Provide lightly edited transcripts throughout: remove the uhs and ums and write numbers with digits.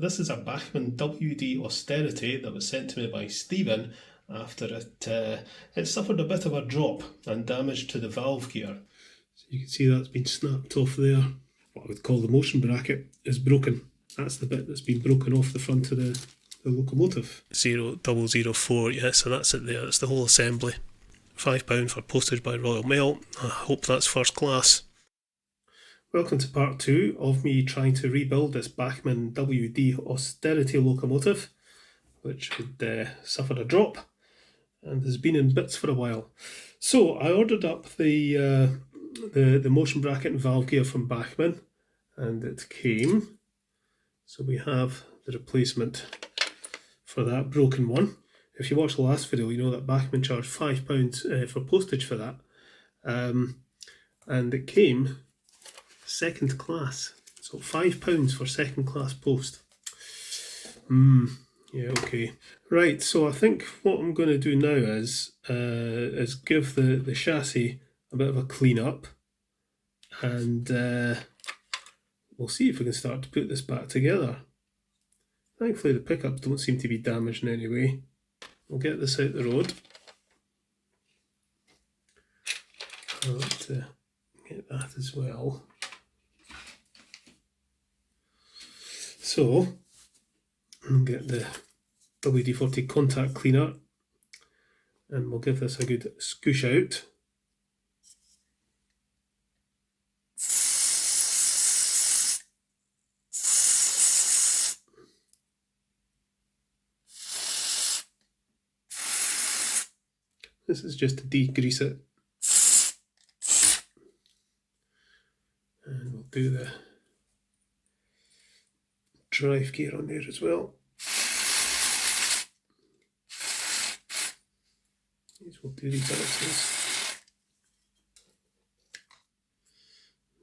This is a Bachmann WD Austerity that was sent to me by Stephen after it suffered a bit of a drop and damage to the valve gear. So you can see that's been snapped off there. What I would call the motion bracket is broken. That's the bit that's been broken off the front of the locomotive. 0004, yeah, so that's it there. It's the whole assembly. £5 for postage by Royal Mail. I hope that's first class. Welcome to part 2 of me trying to rebuild this Bachmann WD Austerity locomotive, which had suffered a drop and has been in bits for a while. So I ordered up the motion bracket and valve gear from Bachmann, and it came. So we have the replacement for that broken one. If you watched the last video, you know that Bachmann charged £5 for postage for that, and it came second class, so £5 for second class post. Yeah, okay. Right, so I think what I'm going to do now is give the chassis a bit of a clean up, and we'll see if we can start to put this back together. Thankfully the pickups don't seem to be damaged in any way. We'll get this out the road. I'll have to get that as well. So, I'll get the WD-40 contact cleaner and we'll give this a good scoosh out. This is just to degrease it. And we'll do the drive gear on there as well. We'll do these axles.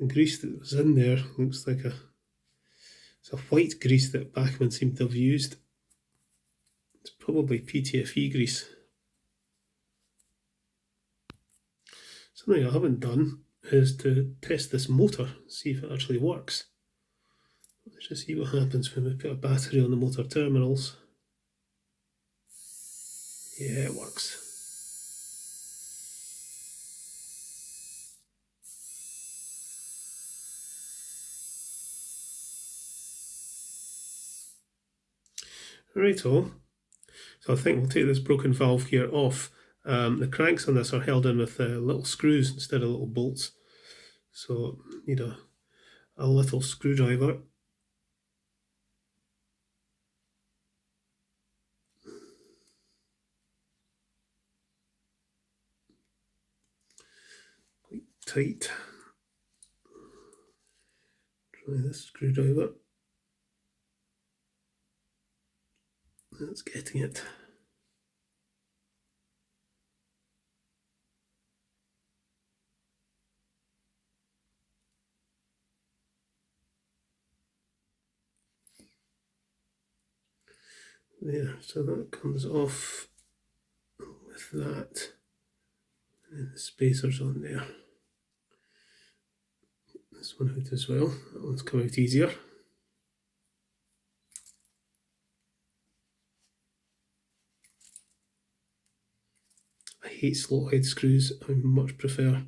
The grease that was in there looks like it's a white grease that Bachmann seemed to have used. It's probably PTFE grease. Something I haven't done is to test this motor, see if it actually works. Let's just see what happens when we put a battery on the motor terminals. Yeah, it works. Righto. So I think we'll take this broken valve gear off. The cranks on this are held in with little screws instead of little bolts. So need a little screwdriver. Quite tight. Try this screwdriver. That's getting it. There, so that comes off with that, and the spacer's on there. This one out as well, that one's come out easier. I hate slot head screws, I much prefer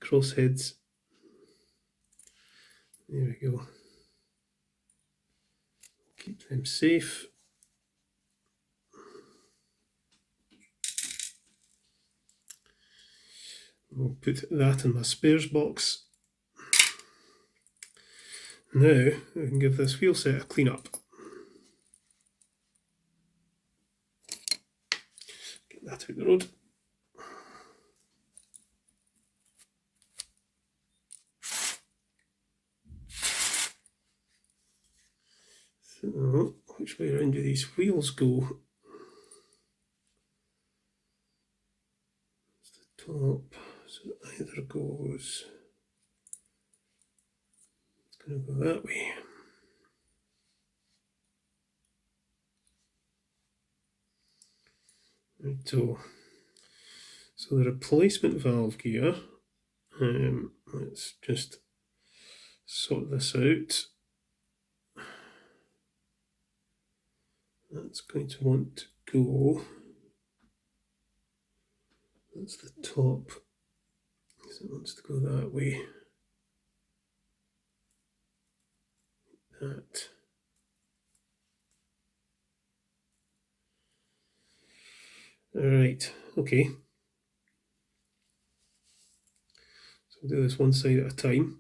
cross heads. There we go. Keep them safe. We'll put that in my spares box. Now we can give this wheel set a clean up. Get that out the road. So, which way around do these wheels go? It's the top, so it either goes, it's going to go that way. Right, so the replacement valve gear, let's just sort this out. That's going to want to go, that's the top, so it wants to go that way. That. Alright, okay. So we'll do this one side at a time.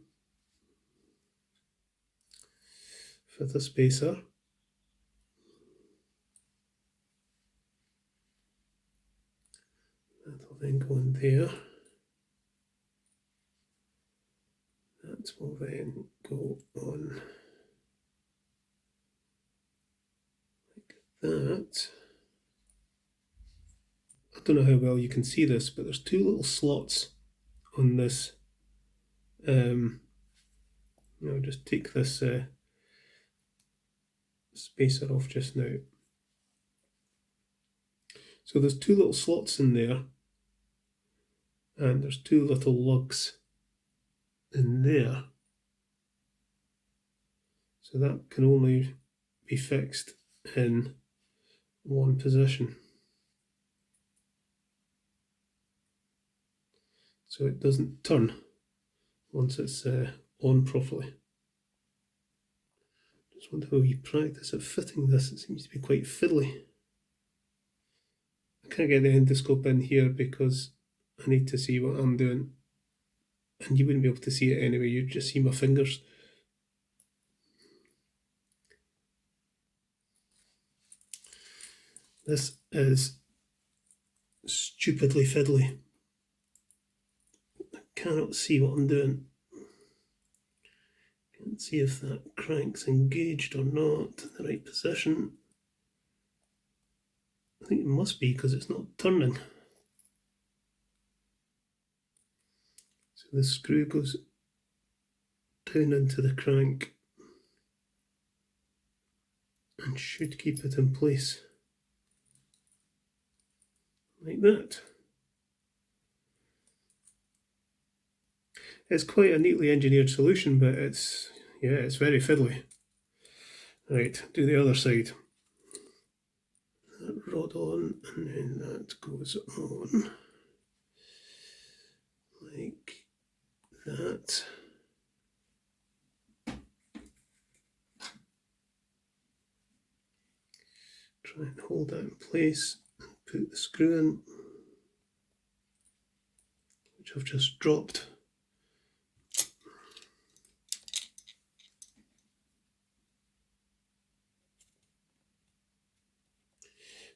For the spacer. That'll then go in there. That will then go on like that. I don't know how well you can see this, but there's two little slots on this. I'll just take this spacer off just now. So there's two little slots in there, and there's two little lugs in there. So that can only be fixed in one position. So it doesn't turn once it's on properly. Just wonder how you practice at fitting this. It seems to be quite fiddly. I can't get the endoscope in here because I need to see what I'm doing. And you wouldn't be able to see it anyway, you'd just see my fingers. This is stupidly fiddly. I cannot see what I'm doing. Can't see if that crank's engaged or not in the right position. I think it must be because it's not turning. So the screw goes down into the crank and should keep it in place. Like that. It's quite a neatly engineered solution, but it's very fiddly. Right, do the other side. That rod on, and then that goes on. Like that. Try and hold that in place and put the screw in, which I've just dropped.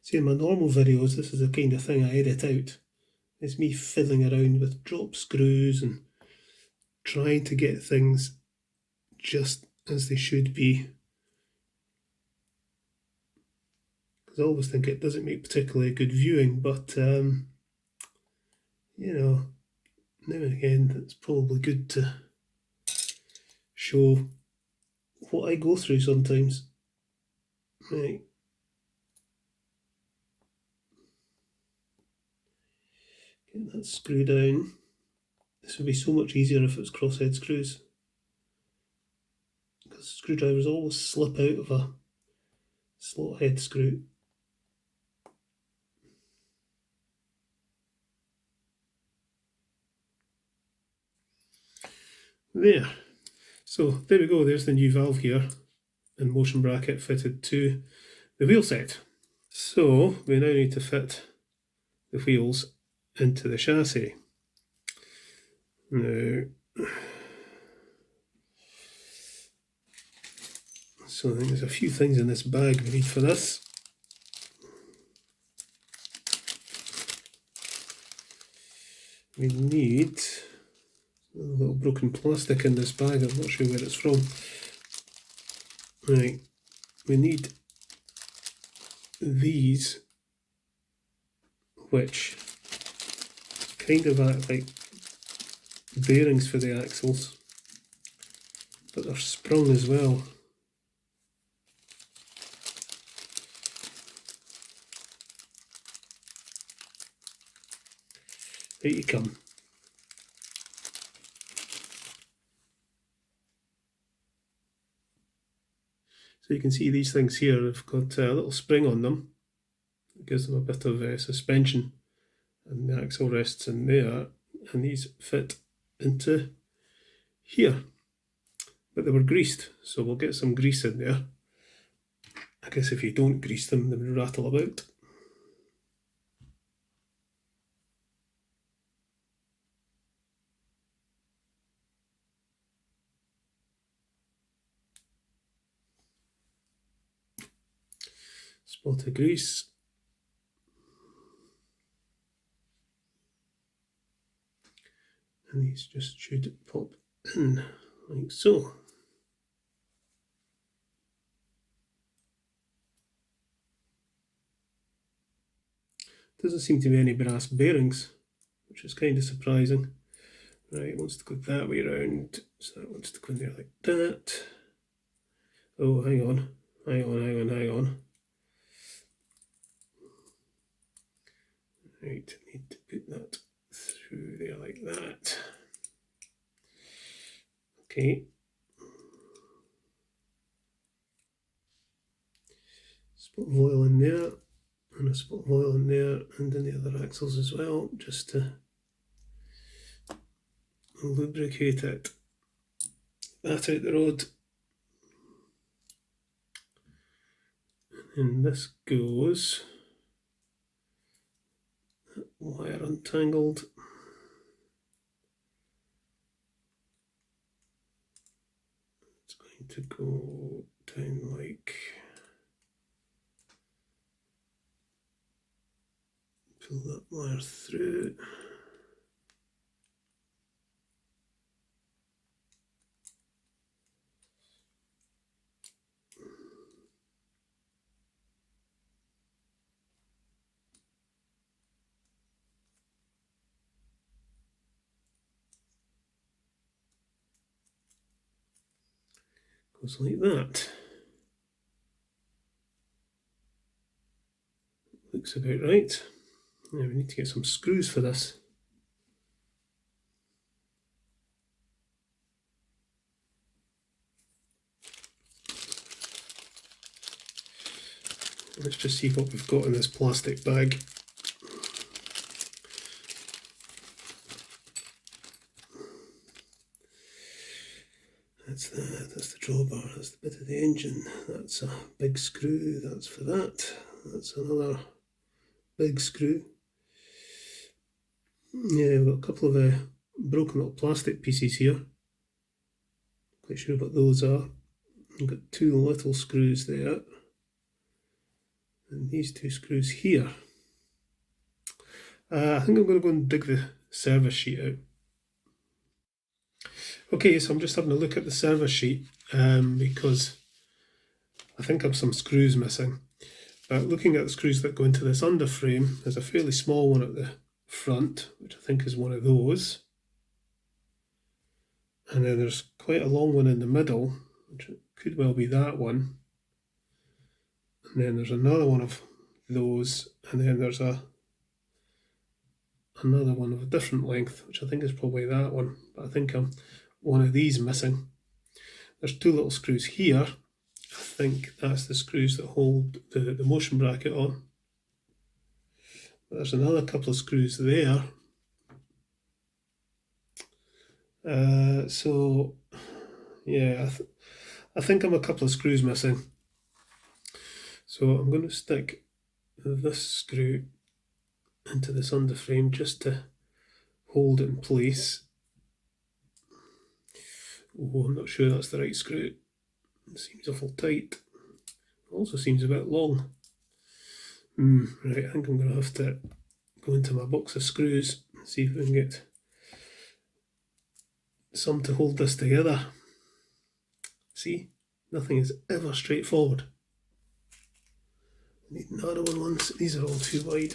See, in my normal videos, this is the kind of thing I edit out. It's me fiddling around with drop screws and trying to get things just as they should be. Because I always think it doesn't make particularly good viewing, but you know, now and again, it's probably good to show what I go through sometimes. Right. Get that screw down. This would be so much easier if it was crosshead screws, because screwdrivers always slip out of a slot head screw. There. So there we go, there's the new valve gear and motion bracket fitted to the wheel set. So we now need to fit the wheels into the chassis. Now, so I think there's a few things in this bag we need for this. We need a little broken plastic in this bag, I'm not sure where it's from. Right, we need these, which kind of act like bearings for the axles, but they're sprung as well. Here you come. So you can see these things here have got a little spring on them. It gives them a bit of suspension, and the axle rests in there, and these fit into here. But they were greased, so we'll get some grease in there. I guess if you don't grease them, they would rattle about. Spot of grease. And these just should pop in like so. Doesn't seem to be any brass bearings, which is kind of surprising. Right, it wants to go that way around, so that wants to go in there like that. Oh, hang on. Right, need to put that through there like that. Okay. Spot of oil in there, and a spot of oil in there, and in the other axles as well, just to lubricate it. That out the road. And this goes. Wire untangled. It's going to go down like. Pull that wire through. Goes like that. Looks about right. Now we need to get some screws for this. Let's just see what we've got in this plastic bag. That's the drawbar, that's the bit of the engine, that's a big screw, that's for that, that's another big screw. Yeah, we've got a couple of broken little plastic pieces here. Quite sure what those are. We've got two little screws there, and these two screws here. I think I'm going to go and dig the service sheet out. Okay, so I'm just having a look at the service sheet because I think I have some screws missing. But looking at the screws that go into this underframe, there's a fairly small one at the front, which I think is one of those. And then there's quite a long one in the middle, which could well be that one. And then there's another one of those, and then there's another one of a different length, which I think is probably that one. But I think I'm one of these missing. There's two little screws here. I think that's the screws that hold the motion bracket on. There's another couple of screws there. So yeah, I think I'm a couple of screws missing. So I'm going to stick this screw into this underframe just to hold it in place. Oh, I'm not sure that's the right screw. It seems awful tight. It also seems a bit long. Right, I think I'm going to have to go into my box of screws and see if we can get some to hold this together. See, nothing is ever straightforward. I need narrower ones. These are all too wide.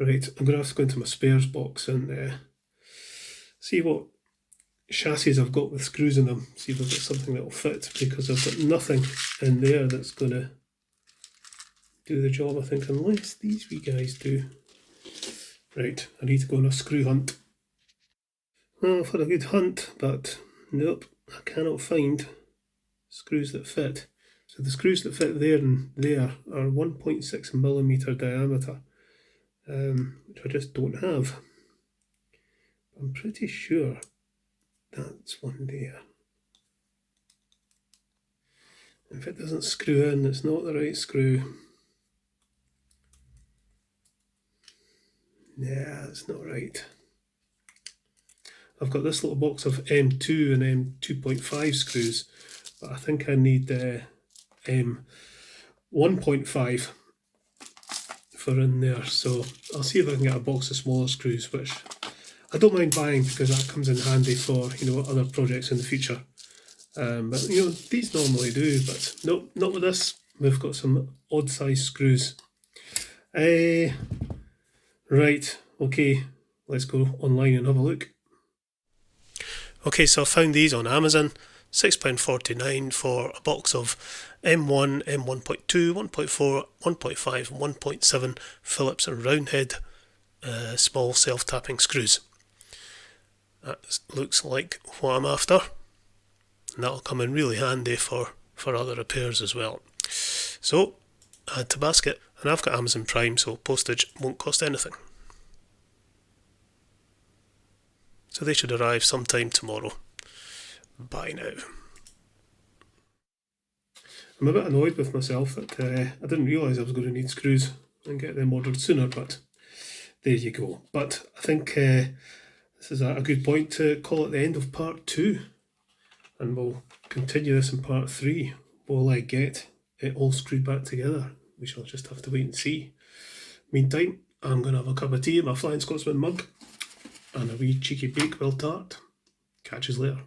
Right, I'm going to have to go into my spares box and see what chassis I've got with screws in them, see if I've got something that will fit, because I've got nothing in there that's going to do the job, I think, unless these wee guys do. Right, I need to go on a screw hunt. Well, I've had a good hunt, but nope, I cannot find screws that fit. So the screws that fit there and there are 1.6mm diameter, which I just don't have. I'm pretty sure that's one there. If it doesn't screw in, it's not the right screw. Yeah, it's not right. I've got this little box of M2 and M2.5 screws, but I think I need M1.5 for in there. So I'll see if I can get a box of smaller screws, which I don't mind buying because that comes in handy for, you know, other projects in the future. But you know, these normally do, but nope, not with this. We've got some odd size screws. Right, okay, let's go online and have a look. Okay, so I found these on Amazon, £6.49 for a box of M1, M1.2, 1.4, 1.5 and 1.7 Phillips and roundhead small self-tapping screws. That looks like what I'm after, and that'll come in really handy for other repairs as well. So, add to basket, and I've got Amazon Prime, so postage won't cost anything. So they should arrive sometime tomorrow. Bye now. I'm a bit annoyed with myself that I didn't realise I was going to need screws and get them ordered sooner, but there you go. But I think this is a good point to call it the end of part 2, and we'll continue this in part 3. Will I get it all screwed back together? We shall just have to wait and see. Meantime, I'm going to have a cup of tea in my Flying Scotsman mug and a wee cheeky Bakewell tart. Catch us later.